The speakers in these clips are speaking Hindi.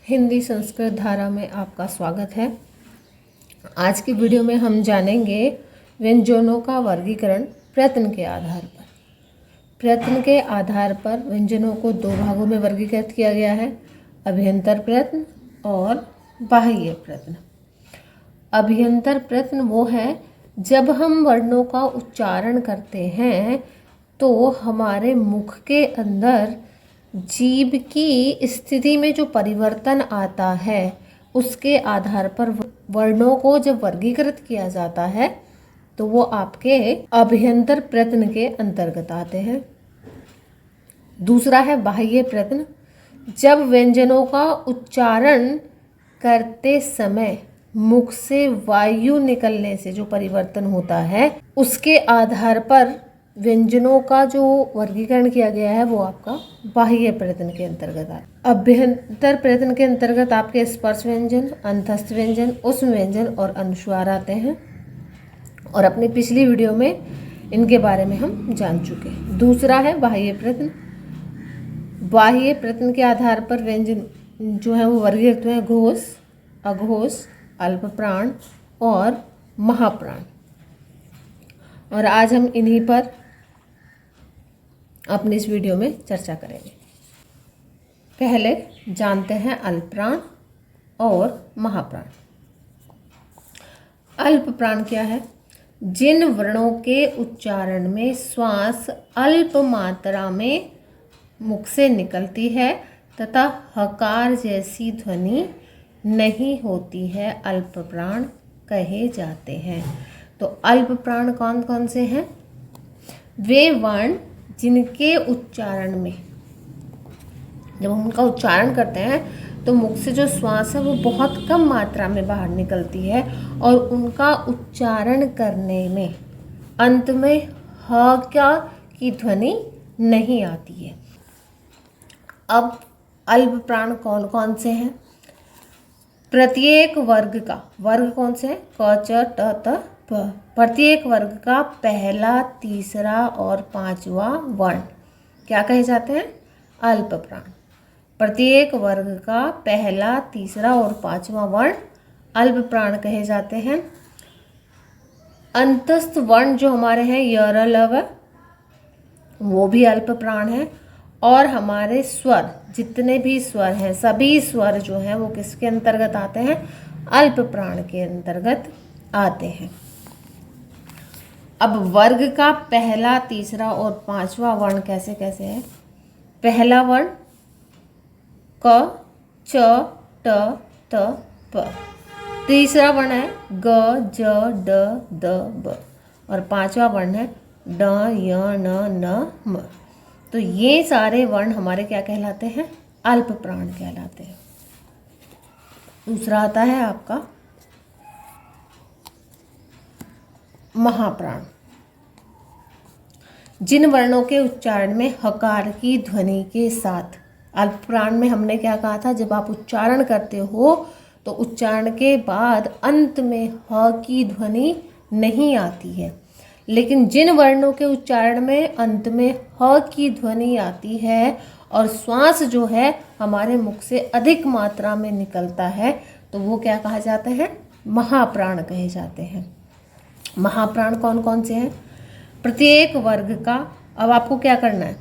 हिंदी संस्कृत धारा में आपका स्वागत है। आज की वीडियो में हम जानेंगे व्यंजनों का वर्गीकरण प्रयत्न के आधार पर। प्रयत्न के आधार पर व्यंजनों को दो भागों में वर्गीकृत किया गया है, अभ्यंतर प्रयत्न और बाह्य प्रयत्न। अभ्यंतर प्रयत्न वो है जब हम वर्णों का उच्चारण करते हैं तो हमारे मुख के अंदर जीभ की स्थिति में जो परिवर्तन आता है उसके आधार पर वर्णों को जब वर्गीकृत किया जाता है तो वो आपके अभ्यंतर प्रयत्न के अंतर्गत आते हैं। दूसरा है बाह्य प्रयत्न। जब व्यंजनों का उच्चारण करते समय मुख से वायु निकलने से जो परिवर्तन होता है उसके आधार पर व्यंजनों का जो वर्गीकरण किया गया है वो आपका बाह्य प्रयत्न के अंतर्गत है। अभ्यंतर प्रयत्न के अंतर्गत आपके स्पर्श व्यंजन, अंतस्थ व्यंजन, ऊष्म व्यंजन और अनुस्वार आते हैं और अपनी पिछली वीडियो में इनके बारे में हम जान चुके हैं। दूसरा है बाह्य प्रयत्न। बाह्य प्रयत्न के आधार पर व्यंजन जो है वो वर्गीकृत हुए घोष, अघोष, अल्प प्राण और महाप्राण। और आज हम इन्हीं पर अपनी इस वीडियो में चर्चा करेंगे। पहले जानते हैं अल्प प्राण और महाप्राण। अल्प प्राण क्या है? जिन वर्णों के उच्चारण में श्वास अल्प मात्रा में मुख से निकलती है तथा हकार जैसी ध्वनि नहीं होती है, अल्प प्राण कहे जाते हैं। तो अल्प प्राण कौन कौन से हैं? वे वर्ण जिनके उच्चारण में जब हम उनका उच्चारण करते हैं तो मुख से जो श्वास है वो बहुत कम मात्रा में बाहर निकलती है और उनका उच्चारण करने में अंत में ह क्या की ध्वनि नहीं आती है। अब अल्प प्राण कौन कौन से हैं? प्रत्येक वर्ग का, वर्ग कौन से हैं? क, च, ट, त, प। प्रत्येक वर्ग का पहला, तीसरा और पांचवा वर्ण क्या कहे जाते हैं? अल्प प्राण। प्रत्येक वर्ग का पहला, तीसरा और पांचवा वर्ण अल्प प्राण कहे जाते हैं। अंतस्थ वर्ण जो हमारे हैं य, र, ल, व, वो भी अल्प प्राण है। और हमारे स्वर, जितने भी स्वर हैं, सभी स्वर जो हैं वो किसके अंतर्गत आते हैं? अल्प प्राण के अंतर्गत आते हैं। अब वर्ग का पहला, तीसरा और पांचवा वर्ण कैसे कैसे है? पहला वर्ण क, च, ट, त, प। तीसरा वर्ण है ग, ज, ड, द, ब। और पांचवा वर्ण है ड, य, न, न, म। तो ये सारे वर्ण हमारे क्या कहलाते हैं? अल्प प्राण कहलाते हैं। दूसरा आता है आपका महाप्राण। जिन वर्णों के उच्चारण में हकार की ध्वनि के साथ, अल्प प्राण में हमने क्या कहा था? जब आप उच्चारण करते हो तो उच्चारण के बाद अंत में ह की ध्वनि नहीं आती है, लेकिन जिन वर्णों के उच्चारण में अंत में ह की ध्वनि आती है और श्वास जो है हमारे मुख से अधिक मात्रा में निकलता है तो वो क्या कहा जाता है? महाप्राण कहे जाते हैं। महाप्राण कौन कौन से हैं? प्रत्येक वर्ग का, अब आपको क्या करना है?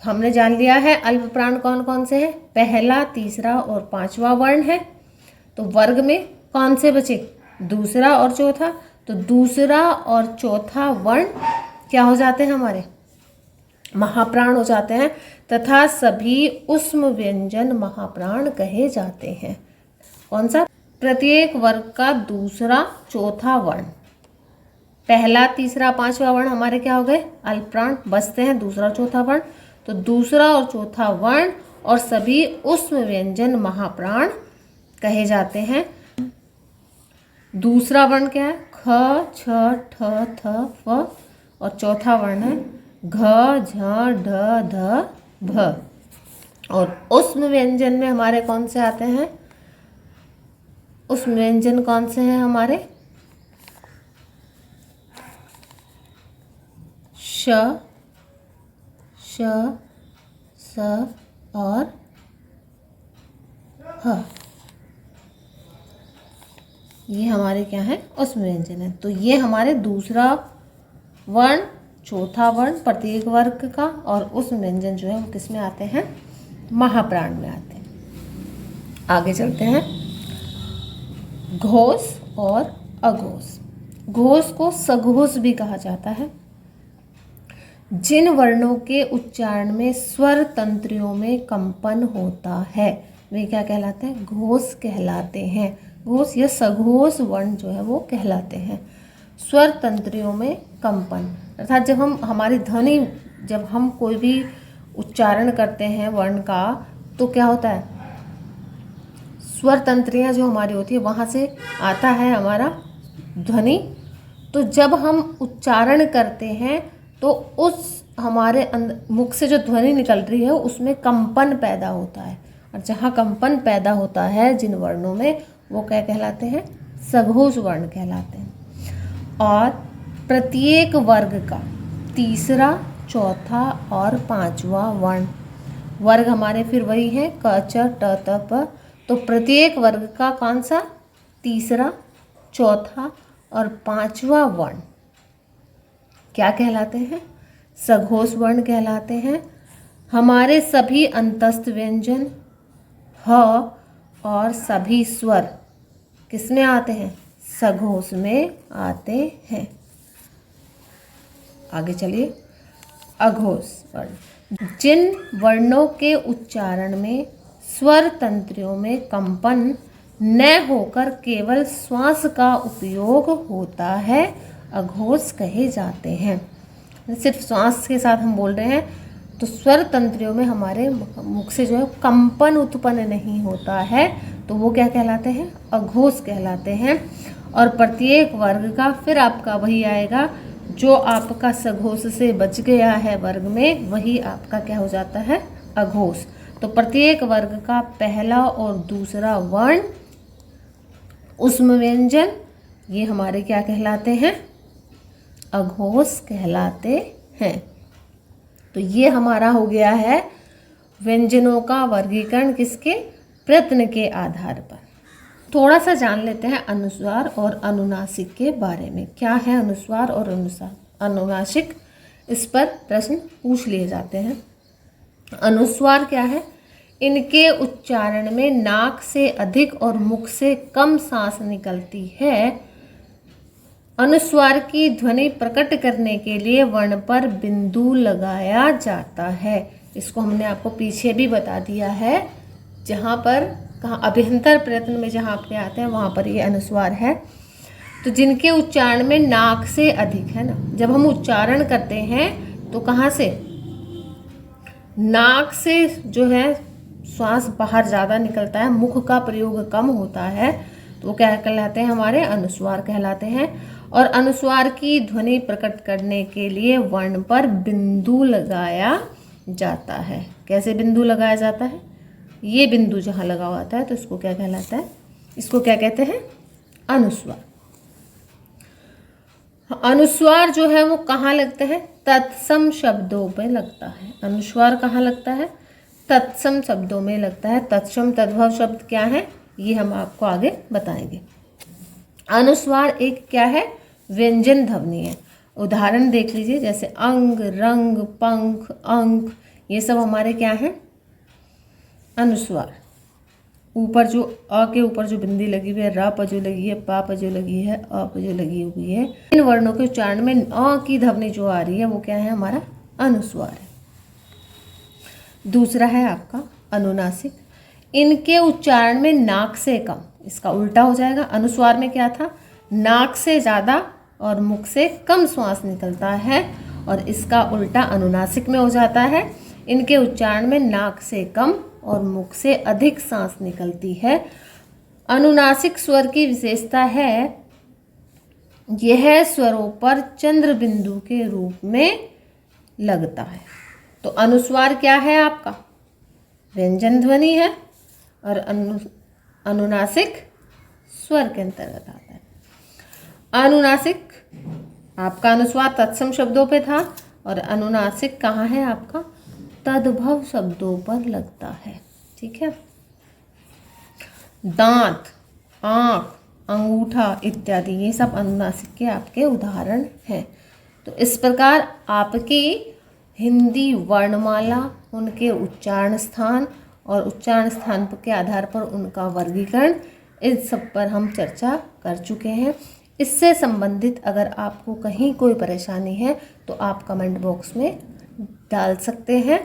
हमने जान लिया है अल्प प्राण कौन कौन से हैं, पहला, तीसरा और पांचवा वर्ण है। तो वर्ग में कौन से बचे? दूसरा और चौथा। तो दूसरा और चौथा वर्ण क्या हो जाते हैं? हमारे महाप्राण हो जाते हैं तथा सभी ऊष्म व्यंजन महाप्राण कहे जाते हैं। कौन सा? प्रत्येक वर्ग का दूसरा, चौथा वर्ण। पहला, तीसरा, पांचवा वर्ण हमारे क्या हो गए? अल्प प्राण। बचते हैं दूसरा, चौथा वर्ण। तो दूसरा और चौथा वर्ण और सभी ऊष्म व्यंजन महाप्राण कहे जाते हैं। दूसरा वर्ण क्या है? ख, छ, ठ, थ, फ। और चौथा वर्ण है घ, झ, ढ, ध, भ। और ऊष्म व्यंजन में हमारे कौन से आते हैं? ऊष्म व्यंजन कौन से हैं हमारे? श, श, स और ह। ये हमारे क्या है, उष्म व्यंजन है। तो ये हमारे दूसरा वर्ण, चौथा वर्ण प्रत्येक वर्ग का, और उष्म व्यंजन जो है वो किस में आते हैं, महाप्राण में आते हैं। आगे चलते हैं, घोष और अघोष। घोष को सघोष भी कहा जाता है। जिन वर्णों के उच्चारण में स्वर तंत्रियों में कंपन होता है वे क्या कहलाते हैं, घोष कहलाते हैं। घोष या सघोष वर्ण जो है वो कहलाते हैं। स्वर तंत्रियों में कंपन अर्थात जब हम हमारी ध्वनि, जब हम कोई भी उच्चारण करते हैं वर्ण का, तो क्या होता है, स्वर तंत्रियाँ जो हमारी होती है वहाँ से आता है हमारा ध्वनि। तो जब हम उच्चारण करते हैं तो उस हमारे मुख से जो ध्वनि निकल रही है उसमें कंपन पैदा होता है, और जहाँ कंपन पैदा होता है जिन वर्णों में, वो क्या कहलाते हैं, सघोष वर्ण कहलाते हैं। और प्रत्येक वर्ग का तीसरा, चौथा और पांचवा वर्ण, वर्ग हमारे फिर वही है क च ट त प। तो प्रत्येक वर्ग का कौन सा, तीसरा, चौथा और पांचवा वर्ण क्या कहलाते हैं, सघोष वर्ण कहलाते हैं। हमारे सभी अंतस्थ व्यंजन ह और सभी स्वर किस में आते हैं, सघोष में आते हैं। आगे चलिए, अघोष वर्ण। जिन वर्णों के उच्चारण में स्वर तंत्रियों में कंपन न होकर केवल श्वास का उपयोग होता है, अघोष कहे जाते हैं। सिर्फ श्वास के साथ हम बोल रहे हैं तो स्वर तंत्रियों में हमारे मुख से जो है कंपन उत्पन्न नहीं होता है, तो वो क्या कहलाते हैं, अघोष कहलाते हैं। और प्रत्येक वर्ग का फिर आपका वही आएगा, जो आपका सघोष से बच गया है वर्ग में, वही आपका क्या हो जाता है, अघोष। तो प्रत्येक वर्ग का पहला और दूसरा वर्ण उष्म व्यंजन, ये हमारे क्या कहलाते हैं, अघोष कहलाते हैं। तो ये हमारा हो गया है व्यंजनों का वर्गीकरण किसके, प्रयत्न के आधार पर। थोड़ा सा जान लेते हैं अनुस्वार और अनुनासिक के बारे में। क्या है अनुस्वार और अनुनासिक, इस पर प्रश्न पूछ लिए जाते हैं। अनुस्वार क्या है, इनके उच्चारण में नाक से अधिक और मुख से कम सांस निकलती है। अनुस्वार की ध्वनि प्रकट करने के लिए वर्ण पर बिंदु लगाया जाता है। इसको हमने आपको पीछे भी बता दिया है, जहाँ पर कहाँ अभ्यंतर प्रयत्न में जहाँ आपके आते हैं वहाँ पर ये अनुस्वार है। तो जिनके उच्चारण में नाक से अधिक है ना, जब हम उच्चारण करते हैं तो कहाँ से, नाक से जो है श्वास बाहर ज़्यादा निकलता है, मुख का प्रयोग कम होता है, तो वो क्या कहलाते हैं, हमारे अनुस्वार कहलाते हैं। और अनुस्वार की ध्वनि प्रकट करने के लिए वर्ण पर बिंदु लगाया जाता है। कैसे बिंदु लगाया जाता है, ये बिंदु जहाँ लगा होता है तो इसको क्या कहलाता है, इसको क्या कहते हैं, अनुस्वार। अनुस्वार जो है वो कहाँ लगते हैं, तत्सम शब्दों पे लगता है। अनुस्वार कहाँ लगता है, तत्सम शब्दों में लगता है। तत्सम तद्भव शब्द क्या है, ये हम आपको आगे बताएंगे। अनुस्वार एक क्या है, व्यंजन ध्वनि है। उदाहरण देख लीजिए, जैसे अंग, रंग, पंख, अंक, ये सब हमारे क्या हैं, अनुस्वार। ऊपर जो अ के ऊपर जो बिंदी लगी हुई है, र पर जो लगी है, पा पर जो लगी है, अ पर जो लगी हुई है, इन वर्णों के उच्चारण में अ की ध्वनि जो आ रही है वो क्या है, हमारा अनुस्वार है। दूसरा है आपका अनुनासिक। इनके उच्चारण में नाक से कम, इसका उल्टा हो जाएगा। अनुस्वार में क्या था, नाक से ज़्यादा और मुख से कम श्वास निकलता है, और इसका उल्टा अनुनासिक में हो जाता है। इनके उच्चारण में नाक से कम और मुख से अधिक सांस निकलती है। अनुनासिक स्वर की विशेषता है यह स्वरों पर चंद्र बिंदु के रूप में लगता है। तो अनुस्वार क्या है आपका, व्यंजन ध्वनि है, और अनुनासिक स्वर के अंतर्गत आता है। अनुनासिक आपका अनुस्वार तत्सम शब्दों पे था, और अनुनासिक कहाँ है आपका, तद्भव शब्दों पर लगता है। ठीक है। दांत, आँख, अंगूठा इत्यादि, ये सब अनुनासिक के आपके उदाहरण हैं। तो इस प्रकार आपकी हिंदी वर्णमाला, उनके उच्चारण स्थान और उच्चारण स्थान के आधार पर उनका वर्गीकरण, इस सब पर हम चर्चा कर चुके हैं। इससे संबंधित अगर आपको कहीं कोई परेशानी है तो आप कमेंट बॉक्स में डाल सकते हैं।